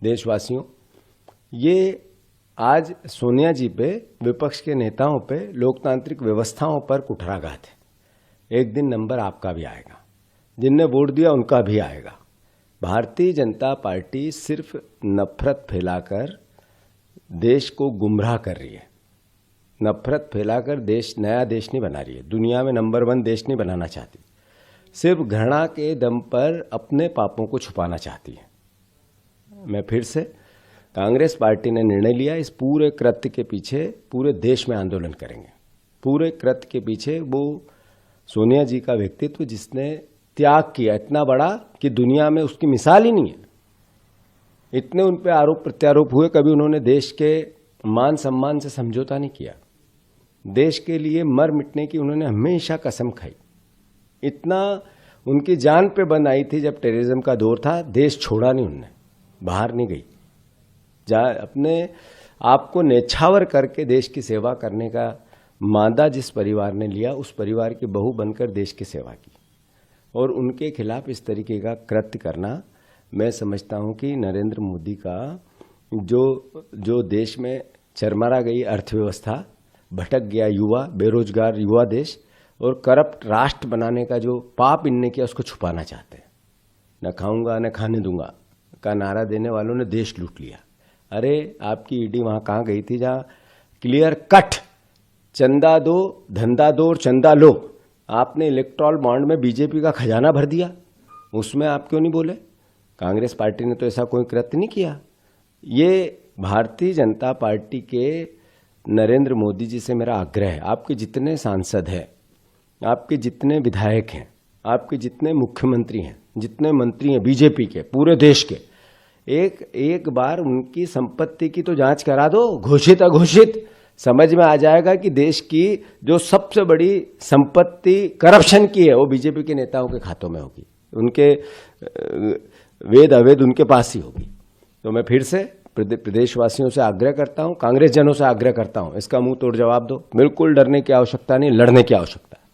देशवासियों, ये आज सोनिया जी पे, विपक्ष के नेताओं पे, लोकतांत्रिक व्यवस्थाओं पर कुठाराघात है। एक दिन नंबर आपका भी आएगा, जिनने वोट दिया उनका भी आएगा। भारतीय जनता पार्टी सिर्फ नफरत फैलाकर देश को गुमराह कर रही है। नफरत फैलाकर नया देश नहीं बना रही है, दुनिया में नंबर 1 देश नहीं बनाना चाहती। सिर्फ घृणा के दम पर अपने पापों को छुपाना चाहती है। मैं फिर से, कांग्रेस पार्टी ने निर्णय लिया, इस पूरे कृत्य के पीछे पूरे देश में आंदोलन करेंगे। पूरे कृत्य के पीछे वो सोनिया जी का व्यक्तित्व, जिसने त्याग किया इतना बड़ा कि दुनिया में उसकी मिसाल ही नहीं है। इतने उन पे आरोप प्रत्यारोप हुए, कभी उन्होंने देश के मान सम्मान से समझौता नहीं किया। देश के लिए मर मिटने की उन्होंने हमेशा कसम खाई। इतना उनकी जान पे बंद आई थी जब टेररिज्म का दौर था, देश छोड़ा नहीं उनने, बाहर नहीं गई। अपने आप को नेछावर करके देश की सेवा करने का मादा जिस परिवार ने लिया, उस परिवार की बहू बनकर देश की सेवा की, और उनके खिलाफ इस तरीके का कृत्य करना, मैं समझता हूं कि नरेंद्र मोदी का जो देश में चरमरा गई अर्थव्यवस्था, भटक गया युवा, बेरोजगार युवा देश और करप्ट राष्ट्र बनाने का जो पाप इनने किया, उसको छुपाना चाहते हैं। न खाऊंगा न खाने दूंगा का नारा देने वालों ने देश लूट लिया। अरे आपकी ईडी वहां कहां गई थी, जहां क्लियर कट चंदा दो, धंधा दो और चंदा लो। आपने इलेक्टोरल बॉन्ड में बीजेपी का खजाना भर दिया, उसमें आप क्यों नहीं बोले? कांग्रेस पार्टी ने तो ऐसा कोई कृत्य नहीं किया। ये भारतीय जनता पार्टी के नरेंद्र मोदी जी से मेरा आग्रह है, आपके जितने सांसद हैं, आपके जितने विधायक हैं, आपके जितने मुख्यमंत्री हैं, जितने मंत्री हैं बीजेपी के पूरे देश के, एक बार उनकी संपत्ति की तो जांच करा दो, घोषित अघोषित। समझ में आ जाएगा कि देश की जो सबसे बड़ी संपत्ति करप्शन की है, वो बीजेपी के नेताओं के खातों में होगी, उनके वेद अवेद उनके पास ही होगी। तो मैं फिर से प्रदेशवासियों से आग्रह करता हूं, कांग्रेस जनों से आग्रह करता हूं, इसका मुंह तोड़ जवाब दो। बिल्कुल डरने की आवश्यकता नहीं, लड़ने की आवश्यकता।